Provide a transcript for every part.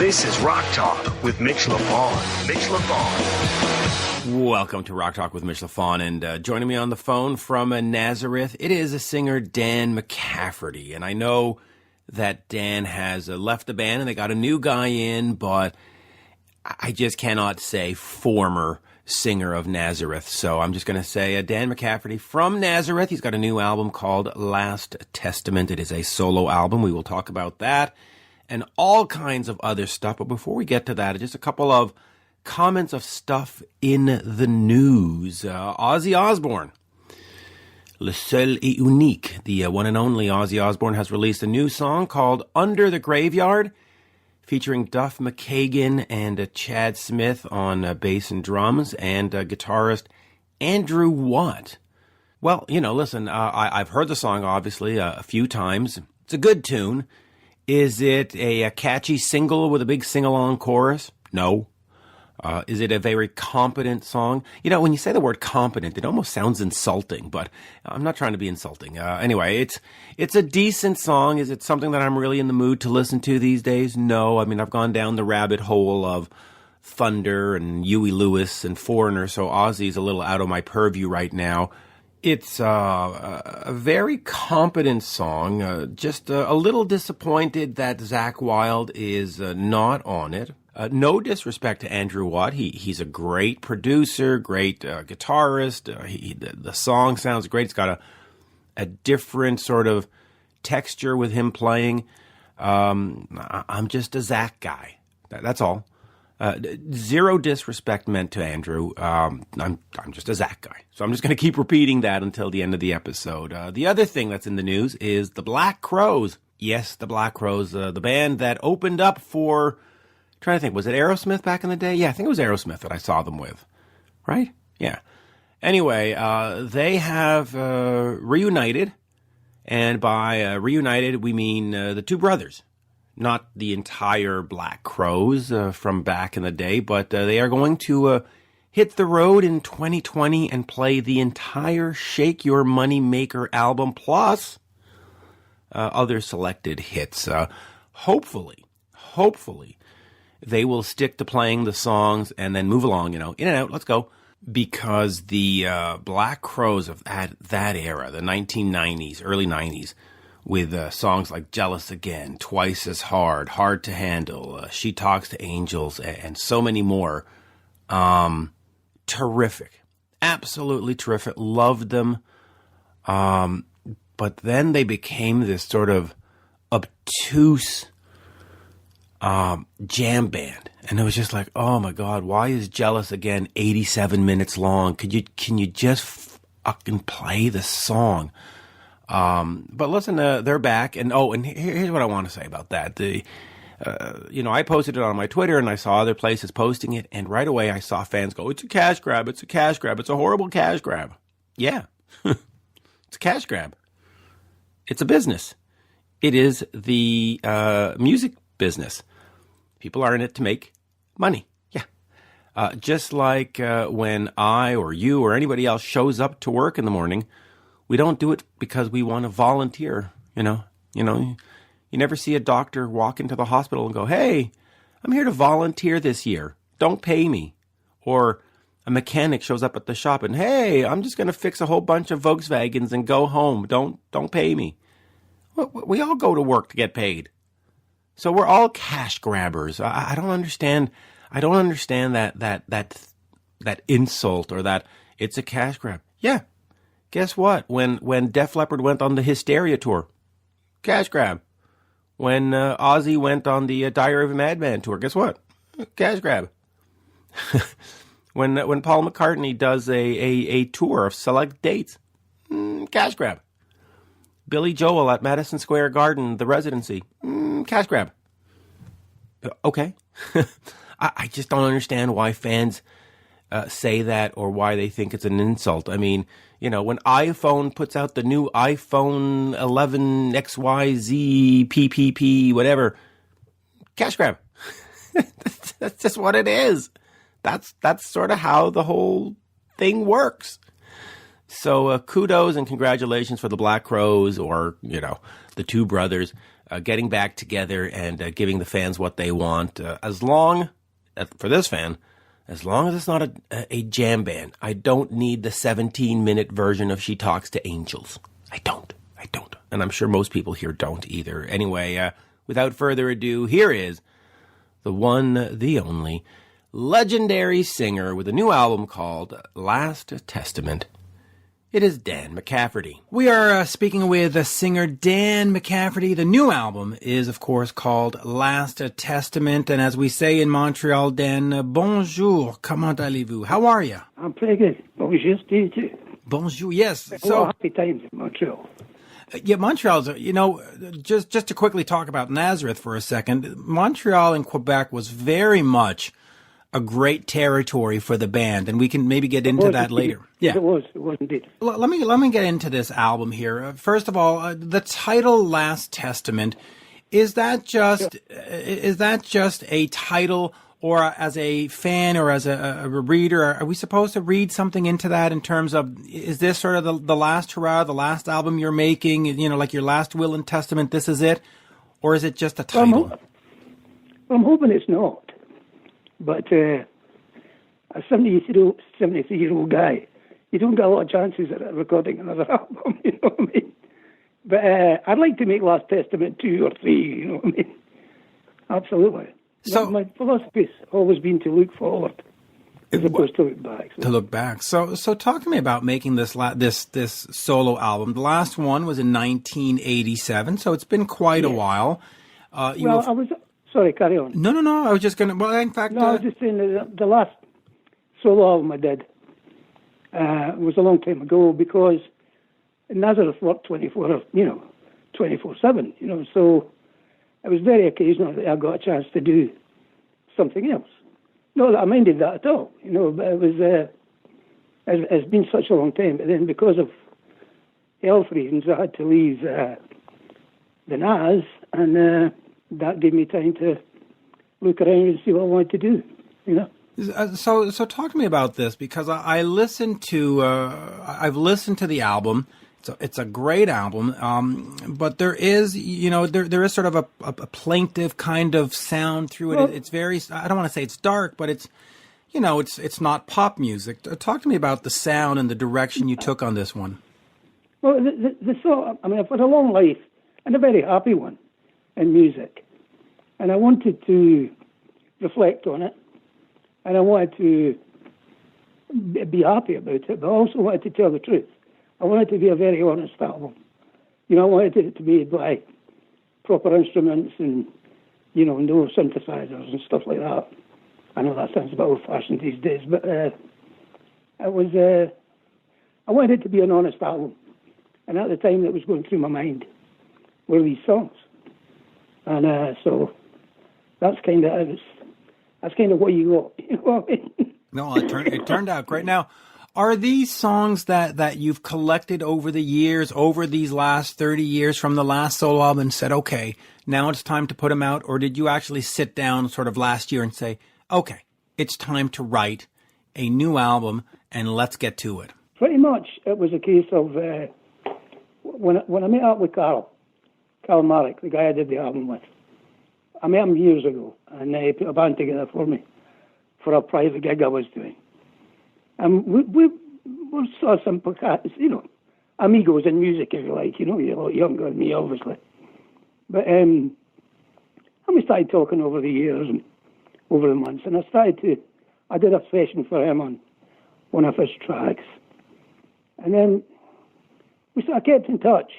This is Rock Talk with Mitch LaFon. Mitch LaFon. Welcome to Rock Talk with Mitch LaFon, and joining me on the phone from Nazareth, it is a singer, Dan McCafferty. And I know that Dan has left the band and they got a new guy in, but I just cannot say former singer of Nazareth. So I'm just going to say Dan McCafferty from Nazareth. He's got a new album called Last Testament. It is a solo album. We will talk about that and all kinds of other stuff. But before we get to that, just a couple of comments of stuff in the news. Ozzy Osbourne, Le Seul et Unique, the one and only Ozzy Osbourne, has released a new song called Under the Graveyard, featuring Duff McKagan and Chad Smith on bass and drums, and guitarist Andrew Watt. Well, listen, I've heard the song, obviously, a few times. It's a good tune. Is it a catchy single with a big sing-along chorus? No. Is it a very competent song? When you say the word competent, it almost sounds insulting, but I'm not trying to be insulting. Anyway, it's a decent song. Is it something that I'm really in the mood to listen to these days? No. I mean, I've gone down the rabbit hole of Thunder and Huey Lewis and Foreigner, so Ozzy's a little out of my purview right now. It's a very competent song. Just a little disappointed that Zakk Wylde is not on it. No disrespect to Andrew Watt. He's a great producer, great guitarist. The song sounds great. It's got a different sort of texture with him playing. I'm just a Zakk guy. That's all. Zero disrespect meant to Andrew. I'm just a Zakk guy. So I'm just going to keep repeating that until the end of the episode. The other thing that's in the news is the Black Crowes. Yes, the Black Crowes, the band that opened up for... trying to think, was it Aerosmith back in the day? Yeah, I think it was Aerosmith that I saw them with, right? Yeah. Anyway, they have reunited, and by reunited we mean the two brothers, not the entire Black Crowes from back in the day, but they are going to hit the road in 2020 and play the entire Shake Your Money Maker album plus other selected hits. Hopefully, they will stick to playing the songs and then move along, in and out, let's go. Because the Black Crowes of that era, the 1990s, early 90s, with songs like Jealous Again, Twice as Hard, Hard to Handle, She Talks to Angels, and so many more. Terrific. Absolutely terrific. Loved them. But then they became this sort of obtuse jam band, and it was just like, oh my God, why is Jealous Again 87 minutes long? Can you just fucking play the song? But listen, they're back, and here's what I want to say about that. I posted it on my Twitter, and I saw other places posting it, and right away I saw fans go, it's a cash grab, it's a horrible cash grab. Yeah, it's a cash grab. It's a business. It is the music business. People are in it to make money. Yeah. Just like when I or you or anybody else shows up to work in the morning, we don't do it because we want to volunteer. You never see a doctor walk into the hospital and go, hey, I'm here to volunteer this year. Don't pay me. Or a mechanic shows up at the shop and, hey, I'm just going to fix a whole bunch of Volkswagens and go home. Don't pay me. We all go to work to get paid. So we're all cash grabbers. I don't understand. I don't understand that insult or that it's a cash grab. Yeah. Guess what? When Def Leppard went on the Hysteria tour, cash grab. When Ozzy went on the Diary of a Madman tour, guess what? Cash grab. When Paul McCartney does a tour of select dates, cash grab. Billy Joel at Madison Square Garden, the residency. Cash grab. Okay. I just don't understand why fans say that or why they think it's an insult. I mean, when iPhone puts out the new iPhone 11 XYZ PPP, whatever, cash grab. That's just what it is. That's sort of how the whole thing works. So kudos and congratulations for the Black Crowes or, the two brothers. getting back together and giving the fans what they want. As long, for this fan, as long as it's not a jam band. I don't need the 17-minute version of She Talks to Angels. I don't. And I'm sure most people here don't either. Anyway, without further ado, here is the one, the only, legendary singer with a new album called Last Testament. It is Dan McCafferty. We are speaking with singer Dan McCafferty. The new album is, of course, called Last Testament. And as we say in Montreal, Dan, bonjour, comment allez-vous? How are you? I'm pretty good. Bonjour to you too. Bonjour, yes. So happy times in Montreal. Yeah, Montreal's, just to quickly talk about Nazareth for a second, Montreal and Quebec was very much a great territory for the band, and we can maybe get into that later. Yeah, it was indeed. Let me get into this album here. First of all, the title "Last Testament" is that just a title, or as a fan or as a reader, are we supposed to read something into that in terms of, is this sort of the last hurrah, the last album you're making, like your last will and testament? This is it, or is it just a title? I'm hoping it's not. But a 73-year-old guy, you don't get a lot of chances at recording another album, you know what I mean? But I'd like to make Last Testament 2 or 3, you know what I mean? Absolutely. So my philosophy's always been to look forward as opposed to look back. To look back. So talk to me about making this solo album. The last one was in 1987, so it's been quite a while. Sorry, carry on. No. I was just going to... Well, in fact... No, I was just saying that the last solo album I did was a long time ago because Nazareth worked 24/7, so it was very occasional that I got a chance to do something else. Not that I minded that at all, but it was... it's been such a long time, but then because of health reasons, I had to leave the Naz, and... that gave me time to look around and see what I wanted to do, So talk to me about this, because I've listened to the album. It's a great album, but there is, there is sort of a plaintive kind of sound through it. Well, it's very, I don't want to say it's dark, but it's, it's not pop music. Talk to me about the sound and the direction you took on this one. Well, the song, I've had a long life and a very happy one in music, and I wanted to reflect on it, and I wanted to be happy about it, but I also wanted to tell the truth. I wanted it to be a very honest album. I wanted it to be made by proper instruments and, no synthesizers and stuff like that. I know that sounds a bit old-fashioned these days, but I wanted it to be an honest album, and at the time that was going through my mind were these songs. And so that's kind of what you got. You know what I mean? No, it turned out great. Now, are these songs that you've collected over the years, over these last 30 years from the last solo album, and said, okay, now it's time to put them out? Or did you actually sit down sort of last year and say, okay, it's time to write a new album and let's get to it? Pretty much it was a case of when I met up with Carl Marek, the guy I did the album with. I met him years ago, and he put a band together for me for a private gig I was doing. And we were sort of simple cats, amigos in music, if you like. You're a lot younger than me, obviously. But and we started talking over the years and over the months, and I did a session for him on one of his tracks. And then I kept in touch.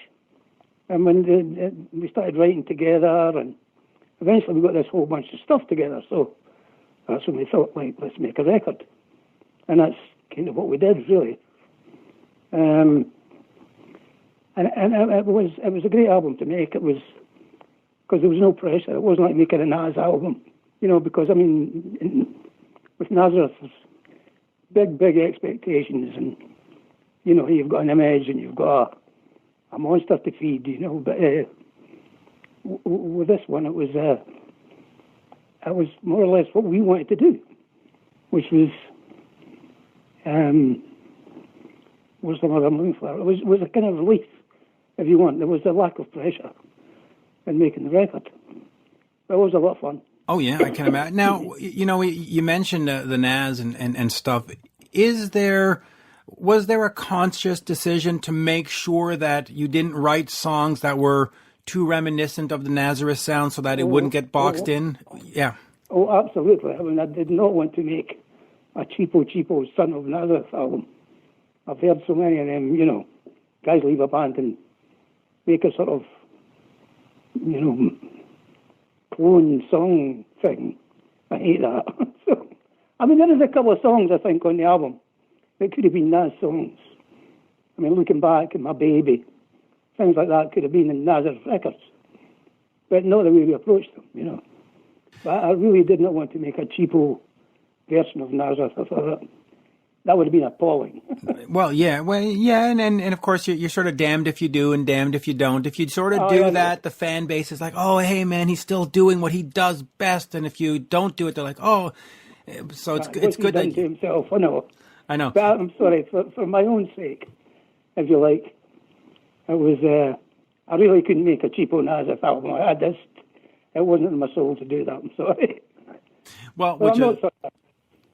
And when we started writing together, and eventually we got this whole bunch of stuff together, so that's when we thought, let's make a record. And that's kind of what we did, really. And it was a great album to make. It was, because there was no pressure. It wasn't like making a Nas album, because, with Nazareth, there's big expectations, and, you've got an image and you've got a monster to feed, but with this one, it was more or less what we wanted to do, which was the word I'm looking for. It was a kind of relief, if you want. There was a lack of pressure, and making the record. But it was a lot of fun. Oh, yeah, I can imagine. Now, you mentioned the Naz and stuff. Was there a conscious decision to make sure that you didn't write songs that were too reminiscent of the Nazareth sound so that it wouldn't get boxed in? Yeah. Oh, absolutely. I mean, I did not want to make a cheapo Son of Nazareth album. I've heard so many of them, guys leave a band and make a sort of, clone song thing. I hate that. So, I mean, there is a couple of songs, I think, on the album that could have been Naz songs. I mean, looking back at My Baby, things like that could have been in Nazareth records. But not the way we approached them, But I really did not want to make a cheapo version of Nazareth. I thought that would have been appalling. Well, and of course you're sort of damned if you do and damned if you don't. If you sort of do that, the fan base is like, oh, hey man, he's still doing what he does best, and if you don't do it, they're like, oh, so it's good that to himself. I know. But I'm sorry for my own sake, if you like. It was I really couldn't make a cheapo Nazareth album. It wasn't in my soul to do that. I'm sorry. Well,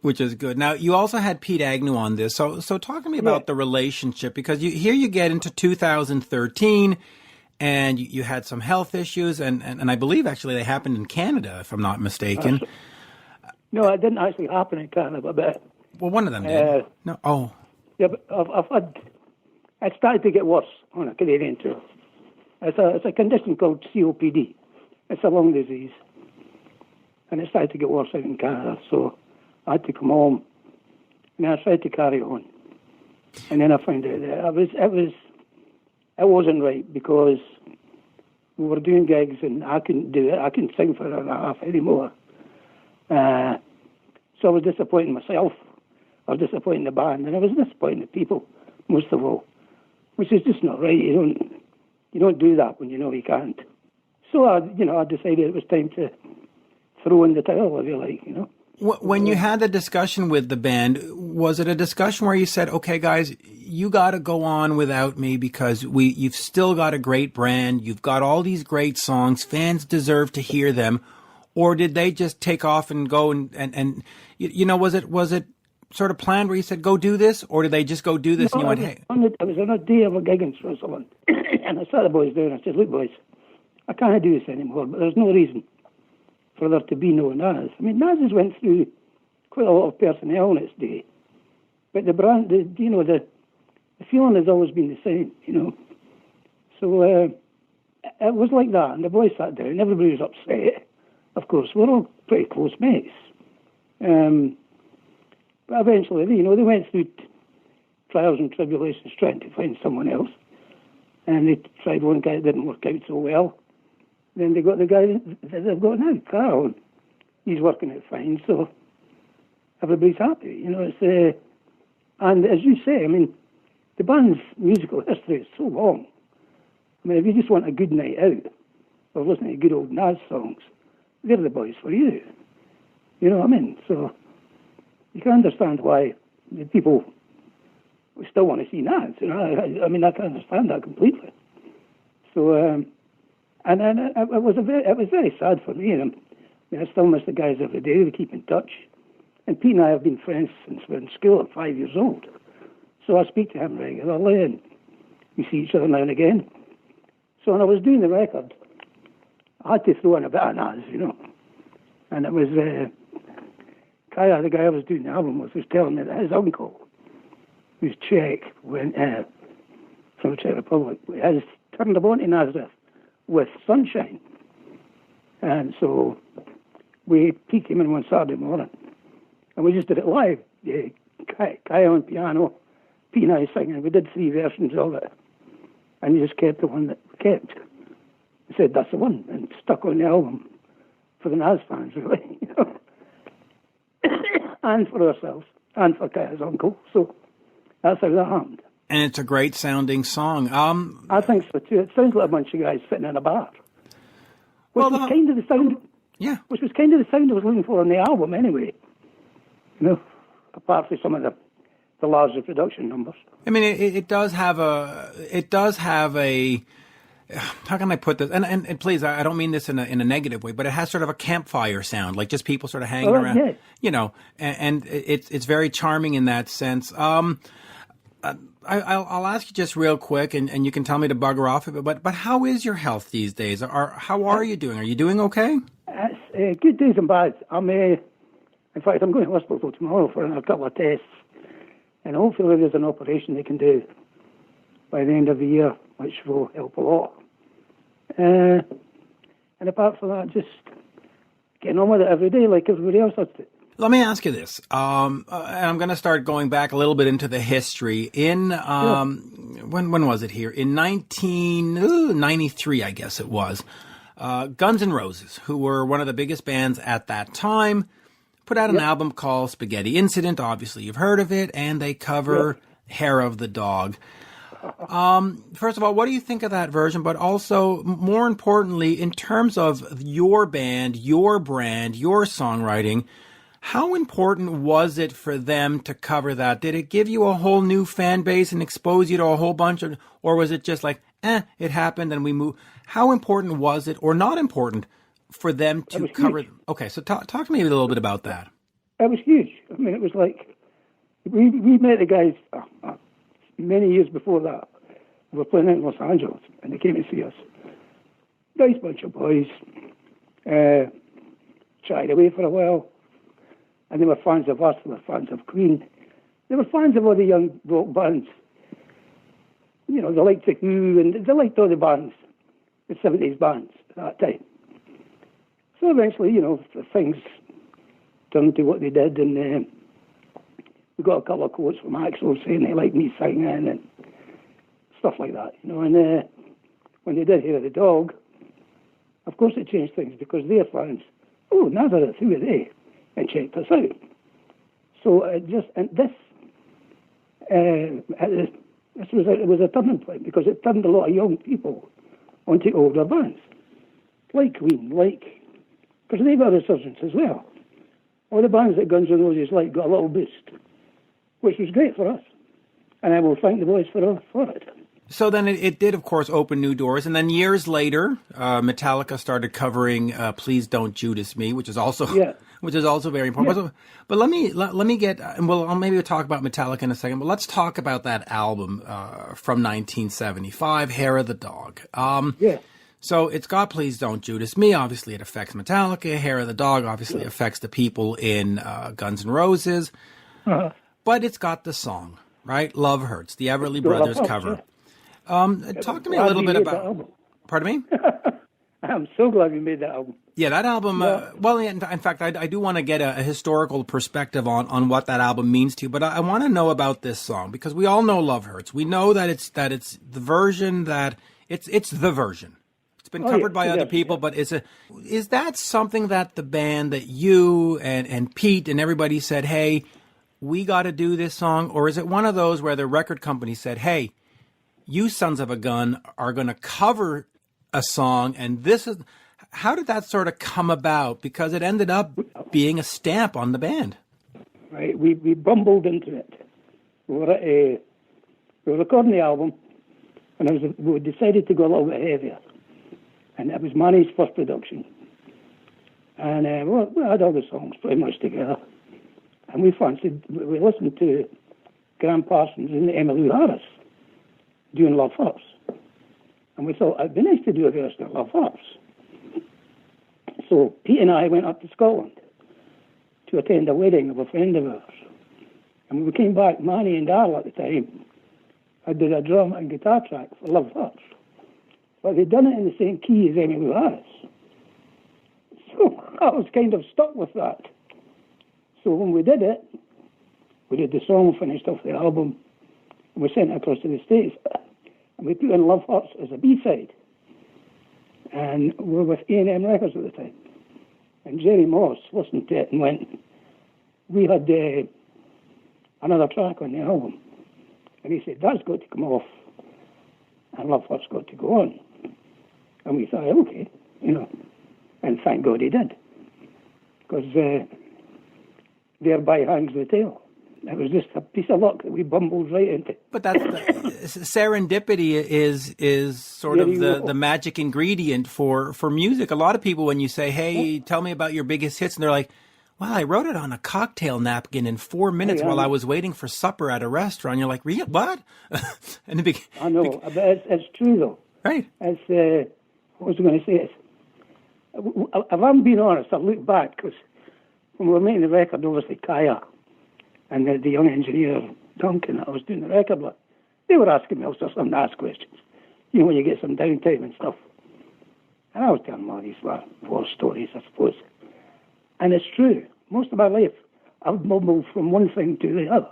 which is good. Now, you also had Pete Agnew on this. So talk to me about the relationship, because here you get into 2013, and you had some health issues, and I believe actually they happened in Canada, if I'm not mistaken. No, it didn't actually happen in Canada, but well, one of them did. No, oh. Yeah, but it started to get worse on a Canadian tour. It's a condition called COPD. It's a lung disease. And it started to get worse out in Canada, so I had to come home, and I tried to carry on. And then I found out that it wasn't right, because we were doing gigs and I couldn't do it. I couldn't sing for an hour and a half anymore. So I was disappointing myself. I was disappointing the band, and I was disappointing the people, most of all, which is just not right. You don't do that when you know you can't. So I decided it was time to throw in the towel, if you like, When you had the discussion with the band, was it a discussion where you said, okay, guys, you got to go on without me because you've still got a great brand, you've got all these great songs, fans deserve to hear them, or did they just take off and go and was it sort of planned where you said, go do this, or did they just go do this and you went, hey? I was on a day of a gig in Switzerland, and I sat the boys down and I said, look, boys, I can't do this anymore, but there's no reason for there to be no Naz. I mean, Naz has went through quite a lot of personnel in its day, but the brand, the feeling has always been the same, So it was like that, and the boys sat down, everybody was upset. Of course, we're all pretty close mates. But eventually, they went through trials and tribulations trying to find someone else, and they tried one guy that didn't work out so well. Then they got the guy that they've got now, Carl, and he's working out fine, so everybody's happy. And as you say, I mean, the band's musical history is so long. I mean, if you just want a good night out or listening to good old Naz songs, they're the boys for you. You know what I mean? So you can understand why the people still want to see Naz. I mean, I can understand that completely. So, and then it was very sad for me. I still miss the guys every day. We keep in touch. And Pete and I have been friends since we were in school at 5 years old. So I speak to him regularly, and we see each other now and again. So when I was doing the record, I had to throw in a bit of Naz, And it was Kaya, the guy I was doing the album with, was telling me that his uncle, who's Czech, from the Czech Republic, has turned up onto Nazareth with Sunshine. And so Pete came in one Saturday morning, and we just did it live. Kaya on piano, Pete and I singing. We did 3 versions of it, and we just kept the one that we kept. We said, that's the one, and stuck on the album for the Naz fans, really, and for ourselves, and for Kaya's uncle. So that's how that happened. And it's a great sounding song. I think so too. It sounds like a bunch of guys sitting in a bar. Which was kind of the sound I was looking for on the album anyway. Apart from some of the larger production numbers. I mean, it does have a how can I put this? And please, I don't mean this in a negative way, but it has sort of a campfire sound, like just people sort of hanging around, yeah. you know, and it's very charming in that sense. I'll ask you just real quick, and you can tell me to bugger off of it, but how is your health these days? How are you doing? Are you doing okay? It's good days and bad. In fact, I'm going to hospital tomorrow for a couple of tests, and hopefully there's an operation they can do by the end of the year, which will help a lot. And apart from that, just getting on with it every day like everybody else has to. Let me ask you this, and I'm going to start going back a little bit into the history. When was it here? In 1993, I guess it was. Guns N' Roses, who were one of the biggest bands at that time, put out an album called Spaghetti Incident. Obviously, you've heard of it, and they cover Hair of the Dog. First of all, what do you think of that version? But also, more importantly, in terms of your band, your brand, your songwriting, how important was it for them to cover that? Did it give you a whole new fan base and expose you to a whole bunch of, or was it just like, it happened and we moved? How important was it, or not important, for them to cover? Huge. Okay, so talk to me a little bit about that. It was huge. I mean, it was like, we met the guys many years before that. We were playing in Los Angeles, and they came to see us. Nice bunch of boys. Shied away for a while. And they were fans of us, they were fans of Queen. They were fans of all the young rock bands. You know, they liked The Who, and they liked all the bands, the 70s bands at that time. So eventually, you know, things turned to what they did, and we got a couple of quotes from Axl saying they liked me singing and stuff like that, you know. And when they did Hair of the Dog, of course it changed things, because their fans, Nazareth, who are they? And checked us out. So it was a turning point, because it turned a lot of young people onto older bands, like Queen, because they got a resurgence as well. All the bands that Guns N' Roses got a little boost, which was great for us, and I will thank the boys for it. So then it did, of course, open new doors. And then years later, Metallica started covering Please Don't Judas Me, which is also very important. Yeah. But let me get, and we'll maybe talk about Metallica in a second, but let's talk about that album from 1975, Hair of the Dog. So it's got Please Don't Judas Me. Obviously, it affects Metallica. Hair of the Dog obviously affects the people in Guns N' Roses. Uh-huh. But it's got the song, right? Love Hurts, the Everly Brothers cover. Yeah. Talk to me a little bit about. Pardon me? I'm so glad you made that album. Yeah, that album. In fact, I do want to get a historical perspective on what that album means to you. But I want to know about this song, because we all know Love Hurts. We know that it's the version that it's the version. It's been covered by other people, but is that something that the band, that you and Pete and everybody said, hey, we got to do this song? Or is it one of those where the record company said, hey, you sons of a gun are going to cover a song, and this is... How did that sort of come about? Because it ended up being a stamp on the band. Right, we bumbled into it. We were recording the album, and we decided to go a little bit heavier. And it was Manny's first production. And we had all the songs pretty much together. And we listened to Graham Parsons and Emmylou Harris doing Love Hurts. And we thought, it'd be nice to do a version of Love Hurts. So Pete and I went up to Scotland to attend a wedding of a friend of ours. And when we came back, Manny and Darla at the time had did a drum and guitar track for Love Hurts. But they'd done it in the same key as Emmylou Harris. So I was kind of stuck with that. So when we did it, we did the song, finished off the album, and we sent it across to the States. And we put in Love Hurts as a B-side. And we were with A&M Records at the time. And Jerry Moss listened to it and went, we had another track on the album. And he said, that's got to come off, and Love Hurts got to go on. And we thought, okay, and thank God he did. Because thereby hangs the tale. It was just a piece of luck that we bumbled right into. But that's serendipity is sort of the magic ingredient for music. A lot of people, when you say, "Hey, tell me about your biggest hits," and they're like, "Well, I wrote it on a cocktail napkin in 4 minutes while I was waiting for supper at a restaurant." You're like, "Really? What?" And I know, but it's true though. Right. It's what was I going to say? If I'm being honest, I look back because when we were making the record, obviously Kaya and the young engineer Duncan, I was doing the record with, they were asking me also some ask questions. You know, when you get some downtime and stuff. And I was telling them all these war stories, I suppose. And it's true. Most of my life, I've mumbled from one thing to the other,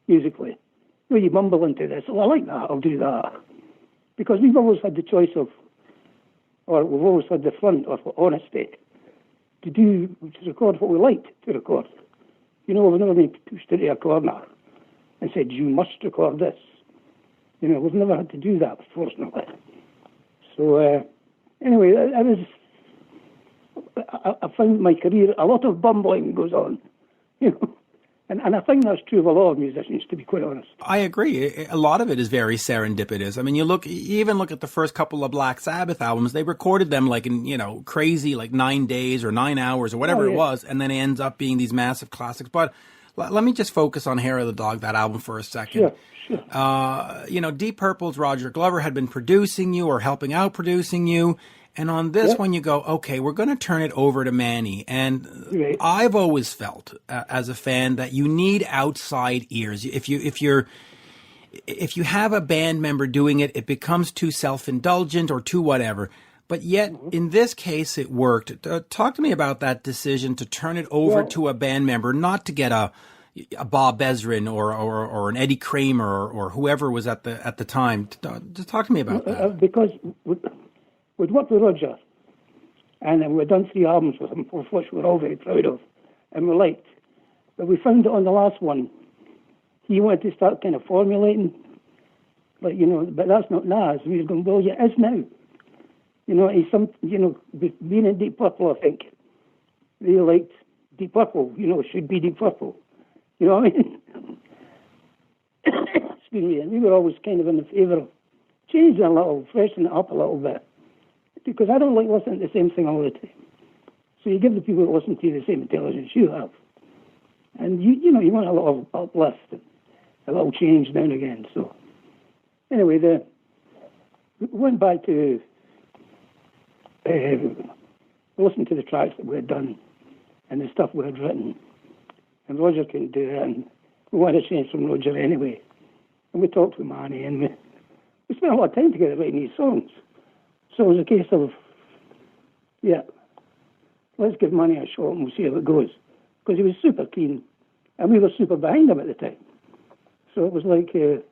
musically. You know, you mumble into this, oh, I like that, I'll do that. Because we've always had the choice of, or we've always had the front of honesty to record what we liked to record. You know, we've never been pushed into a corner and said, you must record this. You know, we've never had to do that, fortunately. So, anyway, I found my career, a lot of bumbling goes on, you know. And I think that's true of a lot of musicians, to be quite honest. I agree. A lot of it is very serendipitous. I mean, you even look at the first couple of Black Sabbath albums, they recorded them like in, you know, crazy, like 9 days or 9 hours or whatever it was. And then it ends up being these massive classics. But let me just focus on Hair of the Dog, that album, for a second. Sure. You know, Deep Purple's Roger Glover had been producing you or helping out producing you. And on this one, you go, okay, we're going to turn it over to Manny. And I've always felt, as a fan, that you need outside ears. If you have a band member doing it, it becomes too self-indulgent or too whatever. But yet, in this case, it worked. Talk to me about that decision to turn it over to a band member, not to get a Bob Ezrin or an Eddie Kramer or whoever was at the time. Just talk to me about that. Because we'd worked with Roger, and we'd done 3 albums with him, which we're all very proud of, and we liked. But we found that on the last one, he wanted to start kind of formulating, but, you know, but that's not Nas. We were going, well, yeah, it is now. You know, being in Deep Purple, I think, they liked Deep Purple, you know, it should be Deep Purple. You know what I mean? Excuse me, and we were always kind of in the favour of changing a little, freshening it up a little bit. Because I don't like listening to the same thing all the time. So you give the people that listen to you the same intelligence you have. And you know, you want a little uplift, and a little change now and again. So anyway, we went back to listen to the tracks that we had done and the stuff we had written. And Roger couldn't do that, and we wanted a change from Roger anyway. And we talked with Manny, and we spent a lot of time together writing these songs. So it was a case of, let's give Manny a shot and we'll see how it goes. Because he was super keen, and we were super behind him at the time. So it was like, it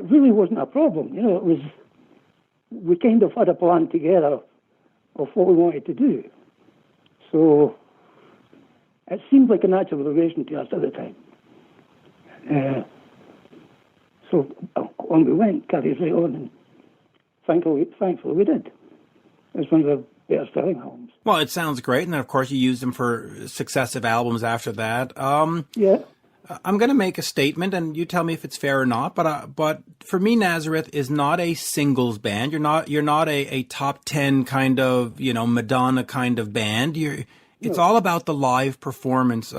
really wasn't a problem. You know, we kind of had a plan together of what we wanted to do. So it seemed like a natural relation to us at the time. So on we went, carried right on, and thankfully we did. It was one of the better selling albums. Well, it sounds great, and then of course you used them for successive albums after that. I'm going to make a statement, and you tell me if it's fair or not. But for me, Nazareth is not a singles band. You're not a top 10 kind of, you know, Madonna kind of band. It's all about the live performance.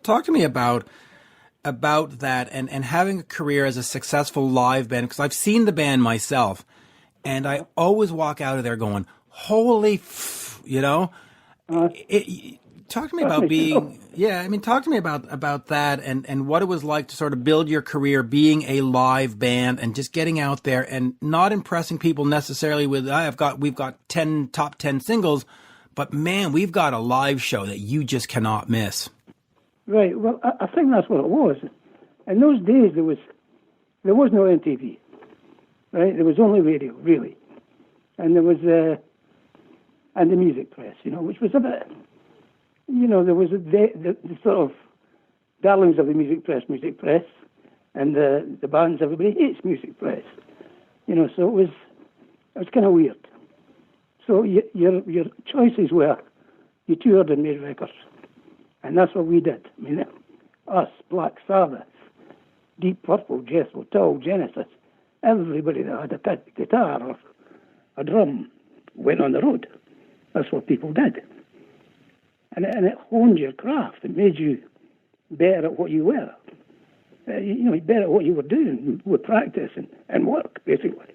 Talk to me about that and having a career as a successful live band, because I've seen the band myself. And I always walk out of there going, holy, you know, talk to me about being, talk to me about that and what it was like to sort of build your career being a live band and just getting out there and not impressing people necessarily with, we've got top 10 singles, but man, we've got a live show that you just cannot miss. Right. Well, I think that's what it was. In those days, there was no MTV. Right, there was only radio, really, and there was and the music press, you know, which was a bit, you know, there was the sort of darlings of the music press, and the bands everybody hates music press, you know, so it was kind of weird. So your choices were you toured and made records, and that's what we did. I mean, us, Black Sabbath, Deep Purple, Jethro Tull, Genesis, everybody that had a guitar or a drum went on the road. That's what people did. And it honed your craft. It made you better at what you were. Better at what you were doing with practice and work, basically.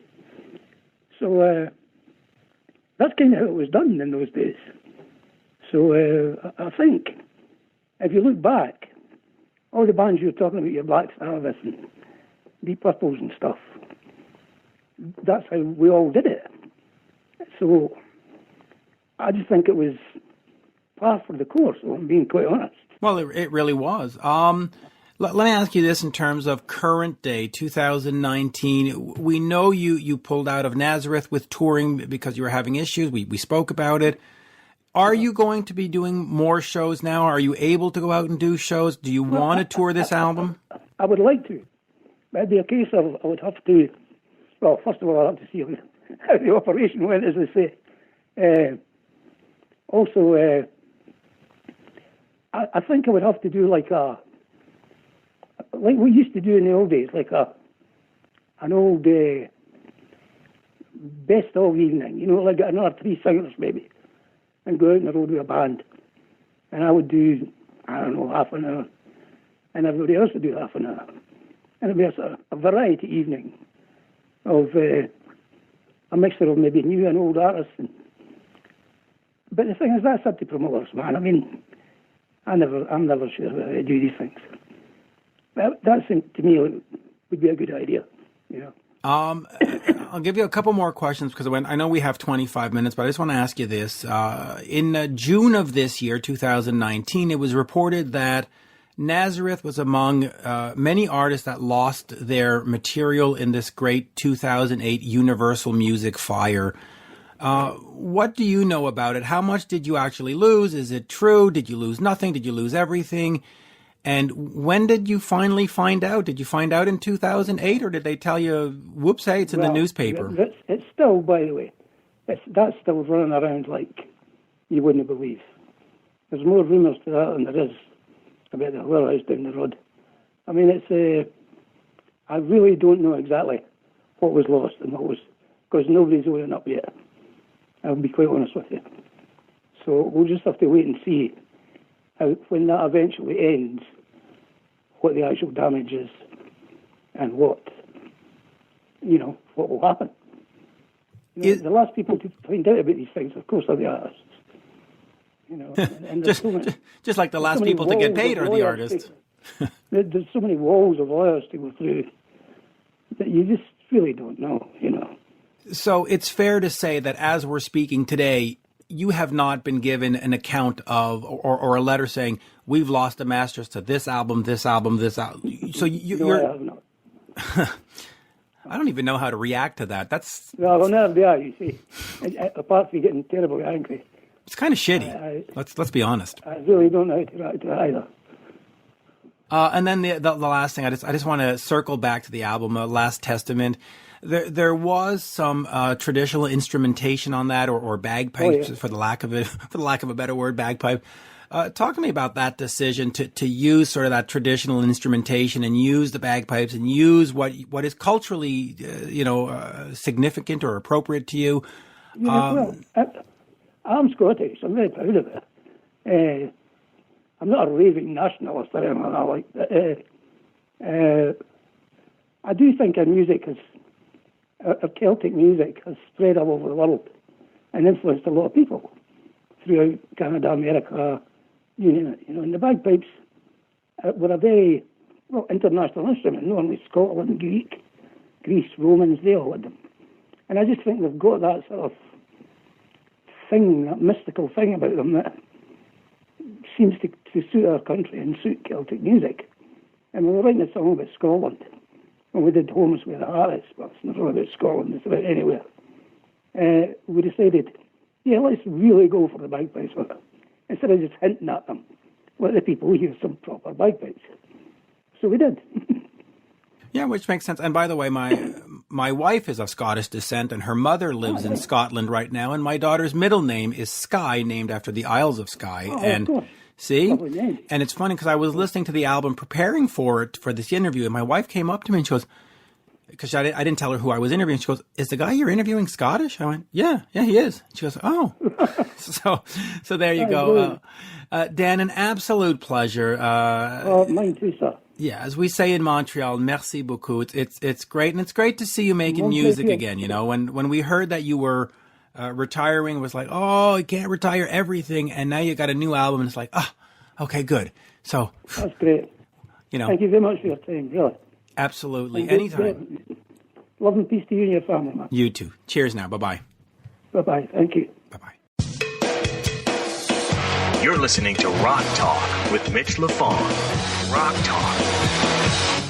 So that's kind of how it was done in those days. So I think if you look back, all the bands you're talking about, your Black Sabbath and Deep Purples and stuff, that's how we all did it. So I just think it was par for the course, if I'm being quite honest. Well, it really was. Let me ask you this in terms of current day, 2019. We know you pulled out of Nazareth with touring because you were having issues. We spoke about it. Are you going to be doing more shows now? Are you able to go out and do shows? Do you want to tour this album? I would like to. But it'd be a case of I would have to, well, first of all, I'll have to see how the operation went, as they say. Also, I think I would have to do like we used to do in the old days, like an old best of evening, like another 3 singers maybe, and go out on the road with a band. And I would do, I don't know, half an hour, and everybody else would do half an hour. And it'd be a variety evening of a mixture of maybe new and old artists. But the thing is, that's up to promoters, man. I mean, I'm never sure how to do these things. That seems to me would be a good idea, I'll give you a couple more questions because I know we have 25 minutes, but I just want to ask you this. In June of this year, 2019, it was reported that Nazareth was among many artists that lost their material in this great 2008 Universal Music fire. What do you know about it? How much did you actually lose? Is it true? Did you lose nothing? Did you lose everything? And when did you finally find out? Did you find out in 2008, or did they tell you, whoops, hey, it's in the newspaper? It's still, by the way, that's still running around like you wouldn't believe. There's more rumours to that than there is about the warehouse down the road. I mean, I really don't know exactly what was lost and what was, because nobody's owning up yet. I'll be quite honest with you. So we'll just have to wait and see when that eventually ends, what the actual damage is and what will happen. The last people to find out about these things, of course, are the artists. And just like the last people to get paid are the artists. There's so many walls of lawyers to go through that you just really don't know, So it's fair to say that as we're speaking today, you have not been given an account of or a letter saying we've lost the masters to this album, this album, this album. So you're. I have not. I don't even know how to react to that. That's. Well, never do I, you see. Apart from getting terribly angry. It's kind of shitty. Let's be honest. I really don't know how to react to it either. And then the last thing, I just want to circle back to the album, Last Testament. There was some traditional instrumentation on that, or bagpipes, for the lack of a better word, bagpipe. Talk to me about that decision to use sort of that traditional instrumentation and use the bagpipes and use what is culturally significant or appropriate to you. I'm Scottish. I'm very proud of it. I'm not a raving nationalist or anything like that. I do think our music our Celtic music has spread all over the world and influenced a lot of people throughout Canada, America, you name it. And the bagpipes were a very international instrument. Normally Scotland, Greece, Romans, they all had them. And I just think they've got that sort of thing, that mystical thing about them that seems to suit our country and suit Celtic music. And we were writing a song about Scotland. When we did Homes Where the Heart Is, well, it's not about Scotland, it's about anywhere. We decided, let's really go for the bagpipes with it. Instead of just hinting at them, let the people hear some proper bagpipes. So we did. Yeah, which makes sense. And by the way, my wife is of Scottish descent, and her mother lives in Scotland right now, and my daughter's middle name is Skye, named after the Isles of Skye. Of course. See? Lovely name. And it's funny because I was listening to the album, preparing for this interview, and my wife came up to me and she goes, because I didn't tell her who I was interviewing. She goes, "Is the guy you're interviewing Scottish?" I went, Yeah, he is. She goes, "Oh." so there you go. Dan, an absolute pleasure. Mine too, sir. Yeah, as we say in Montreal, merci beaucoup. It's great, and it's great to see you making music again. You know, when we heard that you were retiring, it was like, oh, you can't retire everything, and now you got a new album, and it's like, okay, good. So that's great. You know, thank you very much for your time, really. Absolutely, anytime. Love and peace to you and your family, man. You too. Cheers now. Bye-bye. Bye-bye. Thank you. Bye-bye. You're listening to Rock Talk with Mitch LaFon. Rock Talk.